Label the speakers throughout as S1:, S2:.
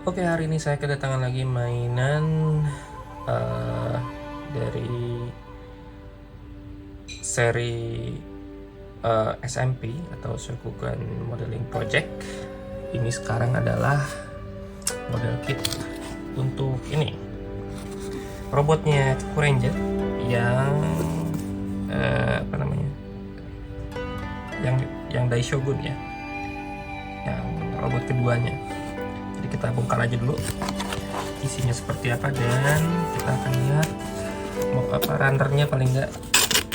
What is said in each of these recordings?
S1: Oke, hari ini saya kedatangan lagi mainan dari seri SMP atau Shokugan Modeling Project. Ini sekarang adalah model kit untuk ini robotnya Cuku Ranger yang apa namanya, yang Daishogun ya, yang robot keduanya. Jadi kita bongkar aja dulu isinya seperti apa, dan kita akan lihat mau apa runnernya, paling nggak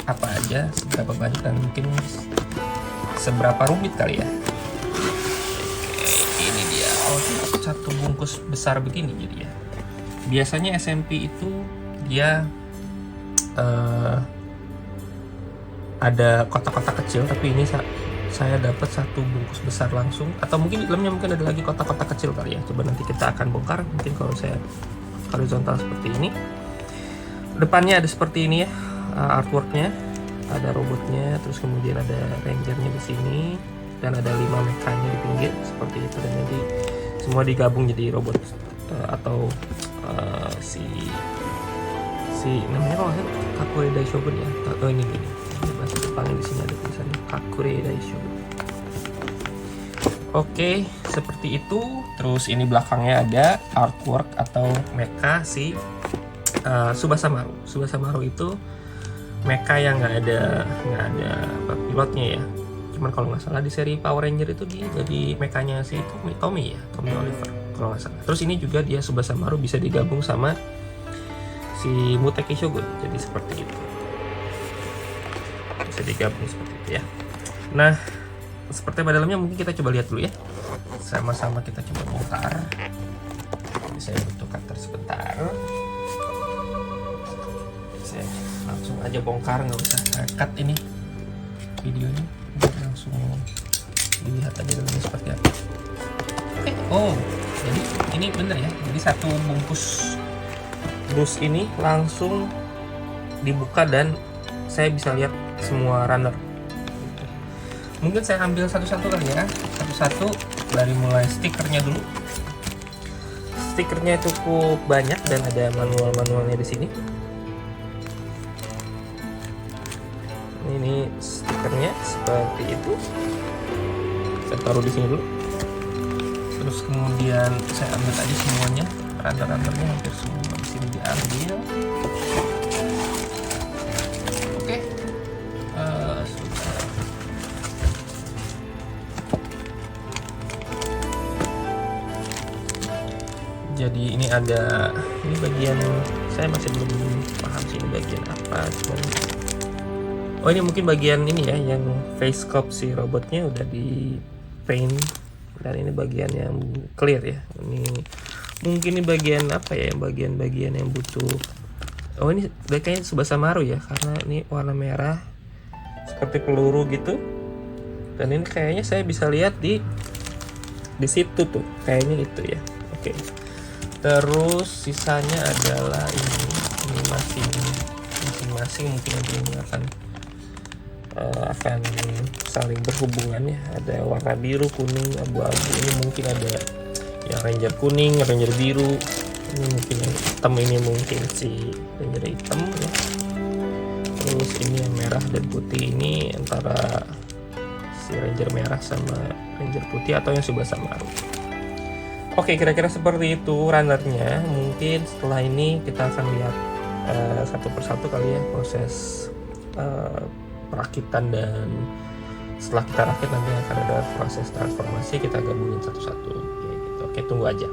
S1: apa aja, seberapa banyak, dan mungkin seberapa rumit kali ya. Oke, ini dia. Oh, satu bungkus besar begini jadi ya. Biasanya SMP itu dia ada kotak-kotak kecil, tapi ini saya dapat satu bungkus besar langsung, atau mungkin di dalamnya mungkin ada lagi kotak-kotak kecil kali ya. Coba nanti kita akan bongkar. Mungkin kalau saya horizontal seperti ini, depannya ada seperti ini ya, artworknya ada robotnya, terus kemudian ada rangernya di sini, dan ada 5 mekanya di pinggir seperti itu, dan nanti semua digabung jadi robot atau si namanya kalau saya Kakure Daishogun ya. Oh, ini bahasa Jepangnya di sini ada tulisannya Kakure Daishogun. Oke, seperti itu. Terus ini belakangnya ada artwork atau mecha si Tsubasa Maru. Tsubasa Maru itu mecha yang nggak ada pilotnya ya. Cuman kalau nggak salah di seri Power Ranger itu dia jadi mechanya si Tommy Oliver kalau nggak salah. Terus ini juga dia Tsubasa Maru bisa digabung sama si Muteki Shogun, jadi seperti itu, bisa digabung seperti itu ya. Nah, seperti pada dalamnya mungkin kita coba lihat dulu ya, sama-sama kita coba bongkar. Jadi saya butuh cutter sebentar, saya langsung aja bongkar, nggak usah cut ini videonya, langsung dilihat aja dalamnya seperti apa. Oke. Oh, jadi ini bener ya, jadi satu bungkus dus ini langsung dibuka dan saya bisa lihat semua runner. Mungkin saya ambil satu-satu kali ya, satu-satu dari mulai stikernya dulu. Stikernya cukup banyak dan ada manualnya di sini. Ini stikernya seperti itu. Saya taruh di sini dulu. Terus kemudian saya ambil tadi semuanya, runner-runnernya hampir semua di sini diambil. Oke. Jadi ini ada, ini bagian saya masih belum paham sih ini bagian apa. Cuman, oh ini mungkin bagian ini ya, yang face sculpt si robotnya udah di paint, dan ini bagian yang clear ya. Ini mungkin ini bagian apa ya, bagian-bagian yang butuh. Oh, ini kayaknya Tsubasa Maru ya, karena ini warna merah seperti peluru gitu, dan ini kayaknya saya bisa lihat di situ tuh, kayaknya itu ya. Oke. Terus sisanya adalah ini masing-masing mungkin nanti ini akan saling berhubungan ya. Ada warna biru, kuning, abu-abu. Ini mungkin ada yang ranger kuning, ranger biru. Ini mungkin yang hitam, ini mungkin si ranger hitam ya. Terus ini yang merah dan putih, ini antara si ranger merah sama ranger putih atau yang Tsubasa Maru. Oke, kira-kira seperti itu runnernya. Mungkin setelah ini kita akan lihat satu persatu kali ya proses perakitan, dan setelah kita rakit nanti akan ada proses transformasi, kita gabungin satu-satu ya gitu. Oke, tunggu aja.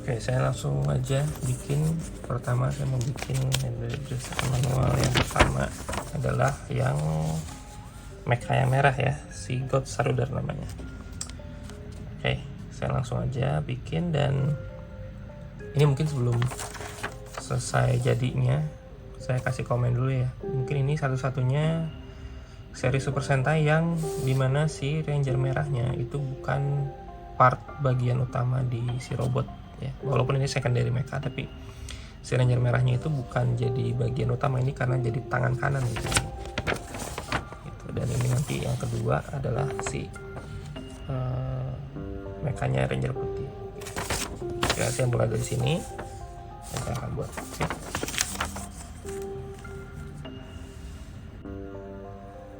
S1: Oke, saya langsung aja bikin. Pertama saya mau bikin manual. Yang pertama adalah yang mecha yang merah ya, si God Sarudar namanya. Oke, saya langsung aja bikin, dan ini mungkin sebelum selesai jadinya saya kasih komen dulu ya. Mungkin ini satu-satunya seri Super Sentai yang dimana si Ranger merahnya itu bukan part bagian utama di si robot ya. Walaupun ini secondary mecha, tapi si Ranger merahnya itu bukan jadi bagian utama, ini karena jadi tangan kanan gitu. Dan ini nanti yang kedua adalah si mekanya Ranger putih. Oke, nanti yang mulai dari sini saya akan buat.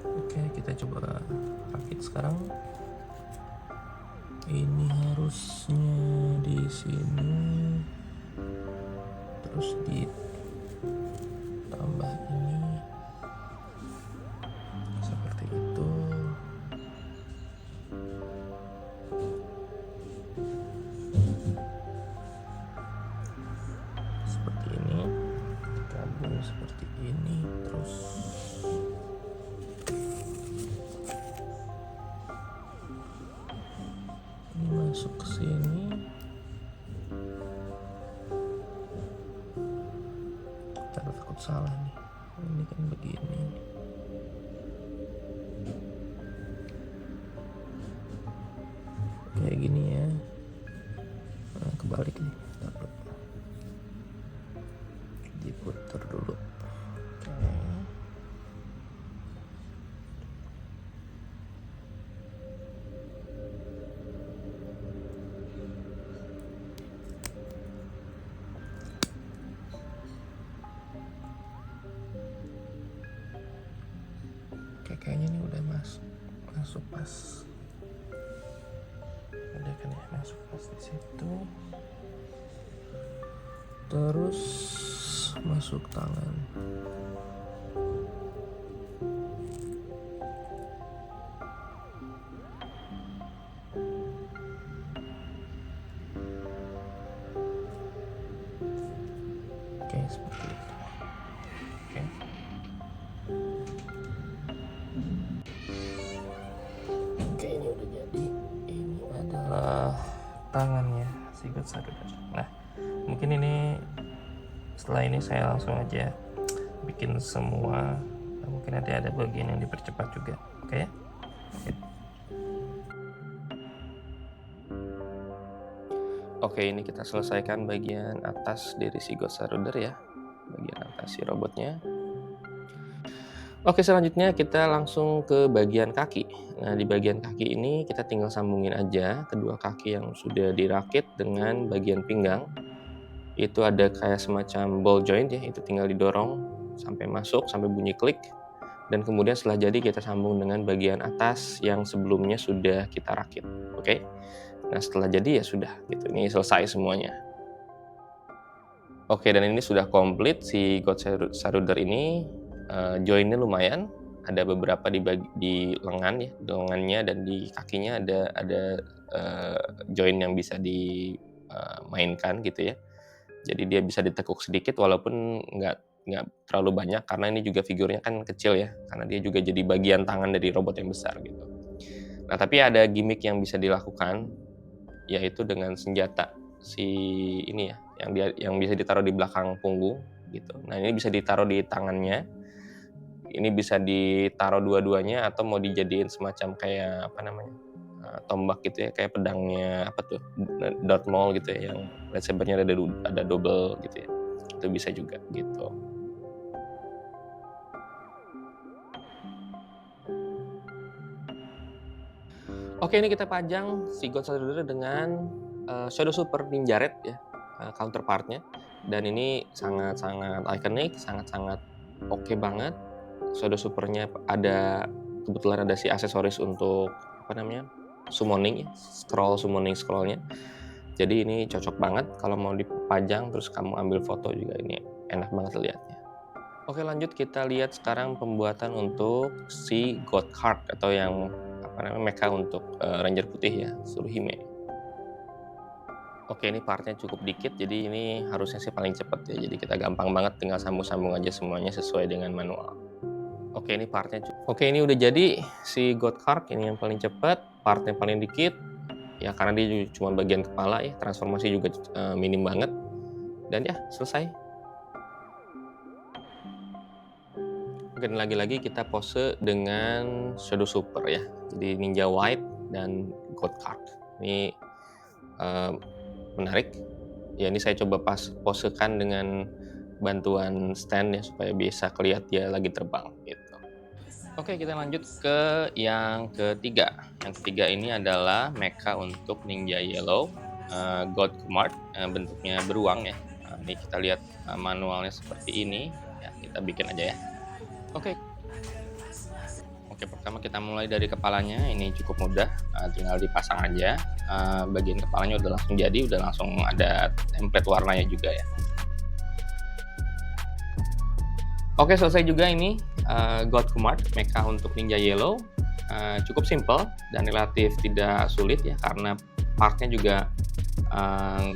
S1: Oke, kita coba rakit sekarang. Ini harusnya di sini, terus ditambah ini seperti itu. Seperti ini, gabung seperti ini, terus ini masuk ke sini. Takut salah nih, ini kan begini. Kayak gini ya. Nah, kebalik nih, takut diputar dulu. Oke. Kayaknya ini udah masuk pas. Udah kan ya, masuk pas di situ. Terus masuk tangan. Oke, seperti itu. Oke. Oke, ini udah jadi. Ini adalah tangannya si God Saruder. Nah, mungkin ini setelah ini saya langsung aja bikin semua. Nah, mungkin nanti ada bagian yang dipercepat juga. Oke ya. Oke, ini kita selesaikan bagian atas dari si God Saruder ya, bagian atas si robotnya. Oke, selanjutnya kita langsung ke bagian kaki. Nah, di bagian kaki ini kita tinggal sambungin aja kedua kaki yang sudah dirakit dengan bagian pinggang. Itu ada kayak semacam ball joint ya, itu tinggal didorong sampai masuk, sampai bunyi klik. Dan kemudian setelah jadi kita sambung dengan bagian atas yang sebelumnya sudah kita rakit. Oke. Nah, setelah jadi ya sudah gitu. Ini selesai semuanya. Oke, dan ini sudah komplit si God Saruder ini. Joinnya lumayan, ada beberapa di lengan ya, di lengannya dan di kakinya ada join yang bisa dimainkan gitu ya. Jadi dia bisa ditekuk sedikit walaupun nggak terlalu banyak karena ini juga figurnya kan kecil ya, karena dia juga jadi bagian tangan dari robot yang besar gitu. Nah, tapi ada gimmick yang bisa dilakukan, yaitu dengan senjata si ini ya, yang bisa ditaruh di belakang punggung gitu. Nah, ini bisa ditaruh di tangannya. Ini bisa ditaruh dua-duanya atau mau dijadiin semacam kayak apa namanya, tombak gitu ya, kayak pedangnya apa tuh, Darth Maul gitu ya, yang lightsabernya ada double gitu ya, itu bisa juga gitu. Oke, ini kita pajang si God Saruder dengan Shadow Super Ninja Red ya, counterpartnya, dan ini sangat-sangat ikonik, sangat-sangat oke banget. Shadow Supernya kebetulan ada si aksesoris untuk apa namanya, summoning ya, summoning scrollnya. Jadi ini cocok banget kalau mau dipajang terus kamu ambil foto juga, ini enak banget lihatnya. Oke, lanjut kita lihat sekarang pembuatan untuk si God Card atau yang apa namanya, mecha untuk Ranger putih ya, Tsuruhime. Oke, ini partnya cukup dikit, jadi ini harusnya sih paling cepet ya. Jadi kita gampang banget, tinggal sambung-sambung aja semuanya sesuai dengan manual. Oke, ini partnya. Oke, ini udah jadi si God Card, ini yang paling cepat, partnya paling dikit. Ya karena dia cuma bagian kepala ya, transformasi juga minim banget. Dan ya selesai. Oke, dan lagi-lagi kita pose dengan Shadow Super ya. Jadi Ninja White dan God Card. Ini menarik. Ya, ini saya coba posekan dengan bantuan stand ya supaya bisa kelihatan dia lagi terbang gitu. Oke, kita lanjut ke yang ketiga. Yang ketiga ini adalah mecha untuk Ninja Yellow, God Command, bentuknya beruang ya. Ini kita lihat manualnya seperti ini. Ya, kita bikin aja ya. Oke. Oke, pertama kita mulai dari kepalanya. Ini cukup mudah, tinggal dipasang aja. Bagian kepalanya udah langsung jadi, udah langsung ada template warnanya juga ya. Oke, selesai juga ini God Command mecha untuk Ninja Yellow. Cukup simple dan relatif tidak sulit ya, karena partnya juga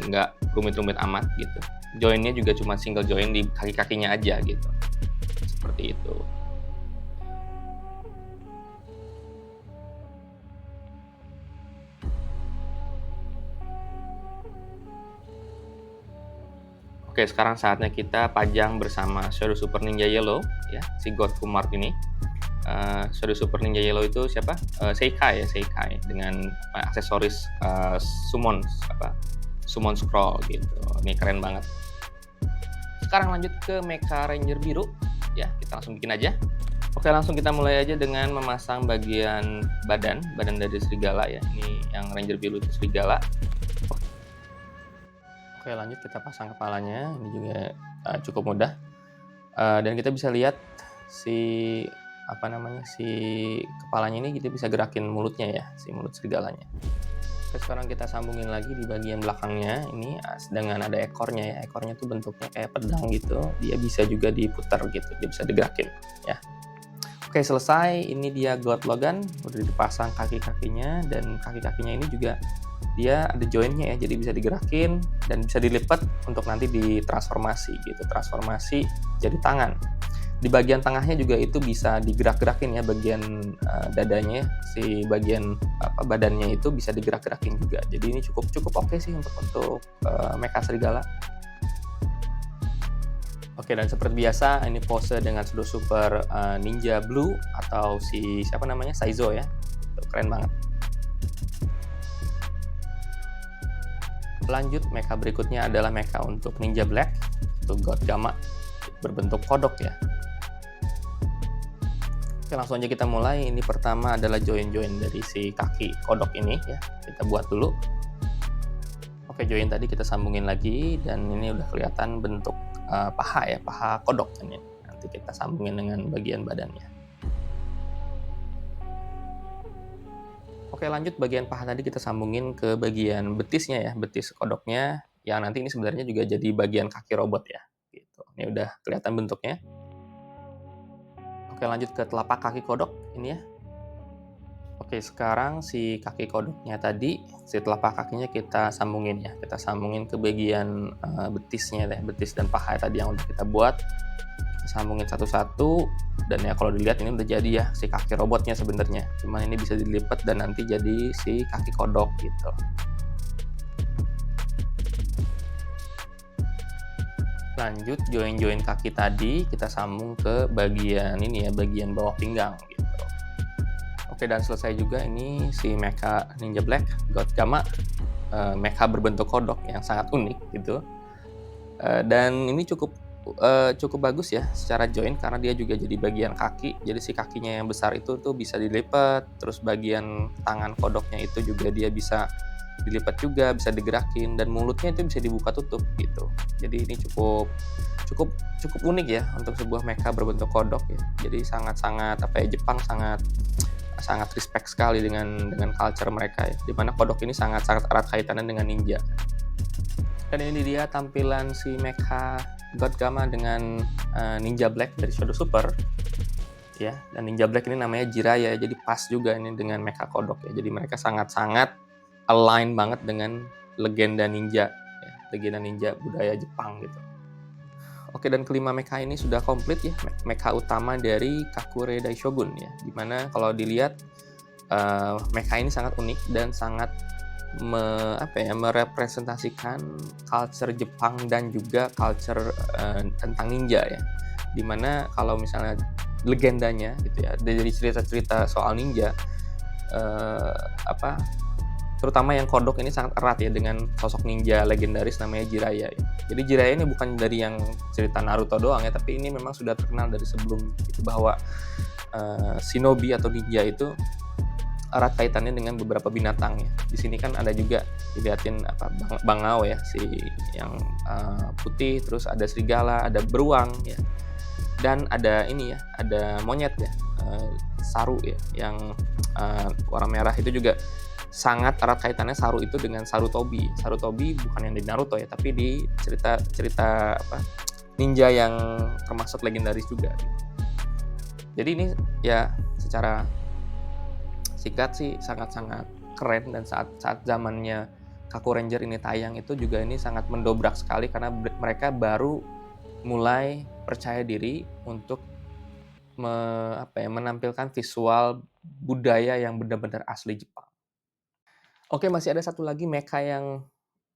S1: nggak rumit-rumit amat gitu. Joinnya juga cuma single join di kaki-kakinya aja gitu, seperti itu. Oke, sekarang saatnya kita pajang bersama Shadow Super Ninja Yellow ya, si God Command ini. Shadow Super Ninja Yellow itu siapa? Seikai dengan aksesoris summon scroll gitu. Ini keren banget. Sekarang lanjut ke Mecha Ranger biru ya, kita langsung bikin aja. Oke, langsung kita mulai aja dengan memasang bagian badan dari serigala ya. Ini yang Ranger biru itu serigala. Oke, lanjut kita pasang kepalanya. Ini juga cukup mudah. Dan kita bisa lihat si kepalanya ini, kita bisa gerakin mulutnya ya, si mulut serigalanya. Oke, sekarang kita sambungin lagi di bagian belakangnya ini dengan ada ekornya ya. Ekornya tuh bentuknya kayak pedang gitu. Dia bisa juga diputar gitu, dia bisa digerakin ya. Oke, selesai. Ini dia God Logan, udah dipasang kaki-kakinya, dan kaki-kakinya ini juga dia ada joinnya ya, jadi bisa digerakin dan bisa dilipat untuk nanti ditransformasi gitu, transformasi jadi tangan. Di bagian tengahnya juga itu bisa digerak-gerakin ya, bagian dadanya, si bagian badannya itu bisa digerak-gerakin juga. Jadi ini cukup oke sih untuk mecha serigala. Oke, dan seperti biasa ini pose dengan Shadow Super Ninja Blue atau si Saizo ya. Itu keren banget. Lanjut, mecha berikutnya adalah mecha untuk Ninja Black, itu God Gamma berbentuk kodok ya. Oke, langsung aja kita mulai. Ini pertama adalah join dari si kaki kodok ini ya, kita buat dulu. Oke, join tadi kita sambungin lagi, dan ini udah kelihatan bentuk paha ya, paha kodok ini. Nanti kita sambungin dengan bagian badannya. Oke, lanjut, bagian paha tadi kita sambungin ke bagian betisnya ya, betis kodoknya, yang nanti ini sebenarnya juga jadi bagian kaki robot ya gitu. Ini udah kelihatan bentuknya. Oke, lanjut ke telapak kaki kodok ini ya. Oke, sekarang si kaki kodoknya tadi, si telapak kakinya kita sambungin ya, kita sambungin ke bagian betisnya deh, betis dan paha tadi yang udah kita buat. Kita sambungin satu-satu, dan ya kalau dilihat ini udah jadi ya si kaki robotnya sebenarnya, cuman ini bisa dilipat dan nanti jadi si kaki kodok gitu. Lanjut, join kaki tadi kita sambung ke bagian ini ya, bagian bawah pinggang gitu. Oke, dan selesai juga ini si mecha Ninja Black God Gamma, mecha berbentuk kodok yang sangat unik gitu. Dan ini cukup bagus ya secara join, karena dia juga jadi bagian kaki. Jadi si kakinya yang besar itu tuh bisa dilipat, terus bagian tangan kodoknya itu juga dia bisa dilipat juga, bisa digerakin, dan mulutnya itu bisa dibuka tutup gitu. Jadi ini cukup unik ya untuk sebuah mecha berbentuk kodok ya. Jadi sangat Jepang sangat respect sekali dengan culture mereka ya, dimana kodok ini sangat erat kaitannya dengan ninja. Dan ini dia tampilan si mecha God Gamma dengan Ninja Black dari Shadow Super ya. Dan Ninja Black ini namanya Jiraiya, jadi pas juga ini dengan mecha kodok ya. Jadi mereka sangat align banget dengan legenda ninja ya, legenda ninja budaya Jepang gitu. Oke, dan kelima mecha ini sudah komplit ya, mecha utama dari Kakure Daishogun ya, dimana kalau dilihat mecha ini sangat unik dan sangat merepresentasikan culture Jepang dan juga culture tentang ninja ya, dimana kalau misalnya legendanya gitu ya, dari cerita-cerita soal ninja, terutama yang kodok ini sangat erat ya dengan sosok ninja legendaris namanya Jiraiya ya. Jadi Jiraiya ini bukan dari yang cerita Naruto doang ya, tapi ini memang sudah terkenal dari sebelum itu, bahwa shinobi atau ninja itu erat kaitannya dengan beberapa binatang ya. Di sini kan ada juga dilihatin apa bangau ya, si yang putih, terus ada serigala, ada beruang ya. Dan ada ini ya, ada monyet ya, saru ya, yang warna merah itu juga sangat erat kaitannya saru itu dengan Sarutobi. Sarutobi bukan yang di Naruto ya, tapi di cerita apa ninja yang termasuk legendaris juga. Jadi ini ya secara singkat sih sangat-sangat keren, dan saat zamannya Kaku Ranger ini tayang itu juga ini sangat mendobrak sekali karena mereka baru mulai percaya diri untuk menampilkan visual budaya yang benar-benar asli Jepang. Oke, masih ada satu lagi mecha yang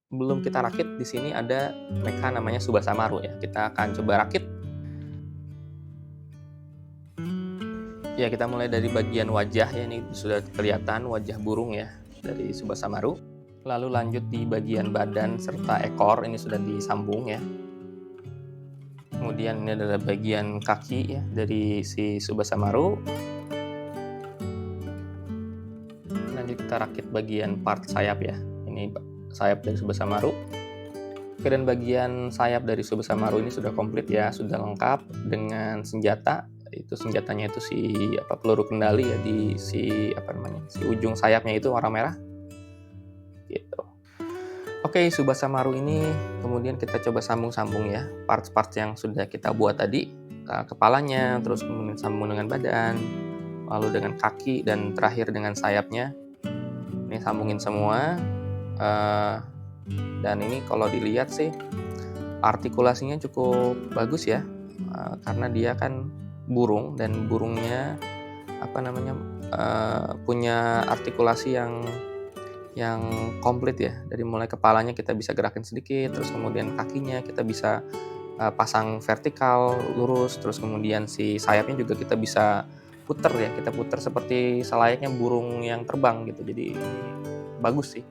S1: belum kita rakit. Di sini ada mecha namanya Tsubasa Maru ya. Kita akan coba rakit. Ya, kita mulai dari bagian wajah ya, ini sudah kelihatan wajah burung ya dari Tsubasa Maru. Lalu lanjut di bagian badan serta ekor, ini sudah disambung ya. Kemudian ini adalah bagian kaki ya dari si Tsubasa Maru. Lanjut kita rakit bagian part sayap ya. Ini sayap dari Tsubasa Maru. Oke, dan bagian sayap dari Tsubasa Maru ini sudah komplit ya, sudah lengkap dengan senjata. Itu senjatanya itu si peluru kendali ya, di si ujung sayapnya itu warna merah. Gitu. Oke, Tsubasa Maru ini kemudian kita coba sambung-sambung ya, parts-parts yang sudah kita buat tadi, kepalanya, terus kemudian sambung dengan badan, lalu dengan kaki, dan terakhir dengan sayapnya. Ini sambungin semua, dan ini kalau dilihat sih artikulasinya cukup bagus ya, karena dia kan burung, dan burungnya punya artikulasi yang komplit ya. Dari mulai kepalanya kita bisa gerakin sedikit, terus kemudian kakinya kita bisa pasang vertikal lurus, terus kemudian si sayapnya juga kita bisa puter ya, kita puter seperti selayaknya burung yang terbang gitu. Jadi bagus sih.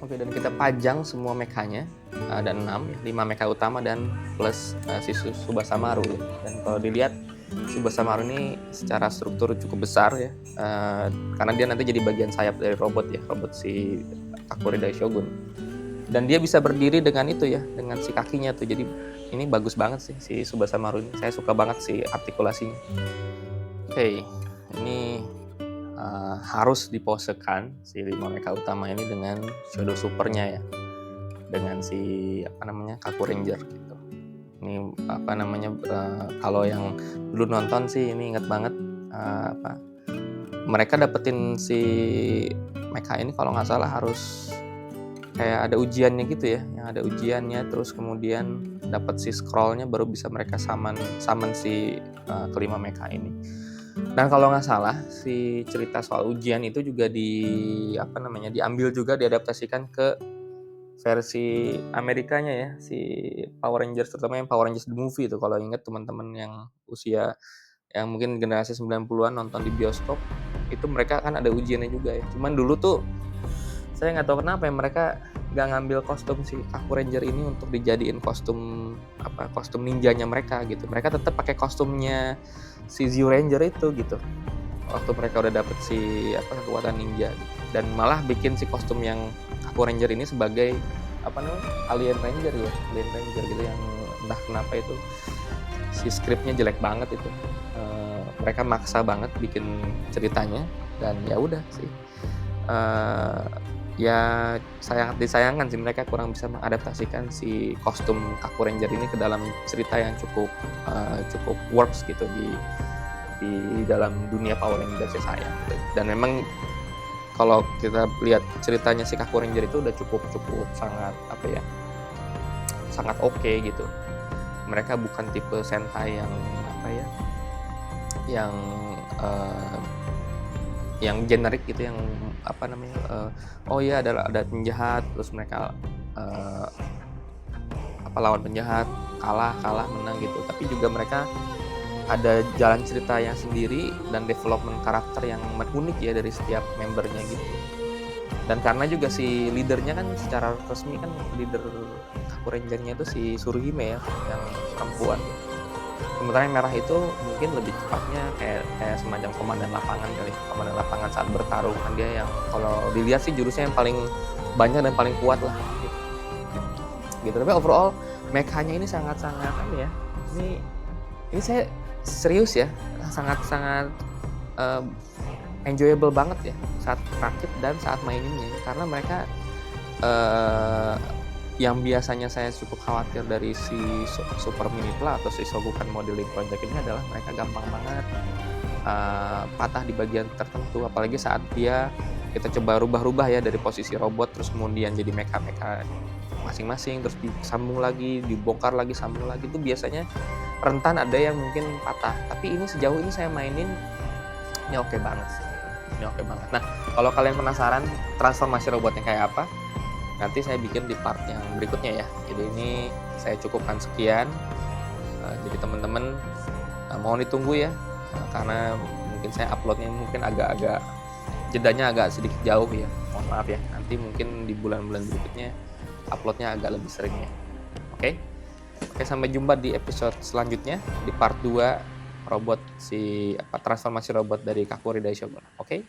S1: Oke, dan kita pajang semua mekanya, ada 5 meka utama dan plus si Tsubasa Maru ya. Dan kalau dilihat Tsubasa Maru ini secara struktur cukup besar ya, karena dia nanti jadi bagian sayap dari robot ya, robot si Kakuri Daishogun. Dan dia bisa berdiri dengan itu ya, dengan si kakinya tuh. Jadi ini bagus banget sih si Tsubasa Maru ini. Saya suka banget si artikulasinya. Oke, ini harus diposekan si 5 mecha utama ini dengan shadow supernya ya, dengan si Kaku Ranger gitu. Ini kalau yang dulu nonton sih ini inget banget, mereka dapetin si mecha ini kalau nggak salah harus kayak ada ujiannya gitu ya, yang ada ujiannya, terus kemudian dapat si scrollnya baru bisa mereka summon si kelima mecha ini. Dan kalau nggak salah si cerita soal ujian itu juga diambil juga, diadaptasikan ke versi Amerikanya ya, si Power Rangers, terutama yang Power Rangers The Movie itu. Kalau ingat teman-teman yang usia yang mungkin generasi 90-an nonton di bioskop, itu mereka kan ada ujiannya juga ya. Cuman dulu tuh saya nggak tahu kenapa ya mereka nggak ngambil kostum si Kaku Ranger ini untuk dijadiin kostum ninjanya mereka gitu. Mereka tetap pakai kostumnya si Zio Ranger itu gitu. Waktu mereka udah dapet si kekuatan ninja gitu. Dan malah bikin si kostum yang Kaku Ranger ini sebagai Alien Ranger ya, Alien Ranger gitu, yang entah kenapa itu si skripnya jelek banget itu. Mereka maksa banget bikin ceritanya, dan ya udah sih. Ya sangat disayangkan sih mereka kurang bisa mengadaptasikan si kostum Kaku Ranger ini ke dalam cerita yang cukup works gitu di dalam dunia Power Rangers saya gitu. Dan memang kalau kita lihat ceritanya si Kaku Ranger itu udah cukup sangat sangat oke gitu. Mereka bukan tipe Sentai yang generik gitu, yang ada penjahat, terus mereka lawan penjahat, kalah menang gitu. Tapi juga mereka ada jalan ceritanya sendiri dan development karakter yang unik ya dari setiap membernya gitu. Dan karena juga si leadernya kan secara resmi kan leader Kaku Ranger-nya itu si Tsuruhime ya, yang perempuan.
S2: Sementara yang merah itu mungkin lebih tepatnya kayak semacam komandan lapangan kali, komandan lapangan saat bertarung. Kan dia yang kalau dilihat sih jurusnya yang paling banyak dan paling kuat lah gitu. Tapi overall mechanya ini sangat-sangat apa ya, ini saya serius ya, sangat-sangat enjoyable banget ya saat rakit dan saat maininnya, karena mereka yang biasanya saya cukup khawatir dari si Super Minipla atau si Shogukan Modeling Project ini adalah mereka gampang banget patah di bagian tertentu, apalagi saat kita coba rubah-rubah ya dari posisi robot terus kemudian jadi mecha-mecha masing-masing, terus disambung lagi, dibongkar lagi, sambung lagi, itu biasanya rentan ada yang mungkin patah. Tapi ini sejauh ini saya mainin ini oke banget sih. Ini oke banget. Nah, kalau kalian penasaran transformasi robotnya kayak apa, nanti saya bikin di part yang berikutnya ya. Jadi ini saya cukupkan sekian. Jadi teman-teman mohon ditunggu ya, karena mungkin saya uploadnya mungkin agak-agak jedanya agak sedikit jauh ya. Mohon maaf ya. Nanti mungkin di bulan-bulan berikutnya uploadnya agak lebih sering ya. Oke, sampai jumpa di episode selanjutnya di part 2 robot transformasi robot dari Kakuri Daishogun. Oke.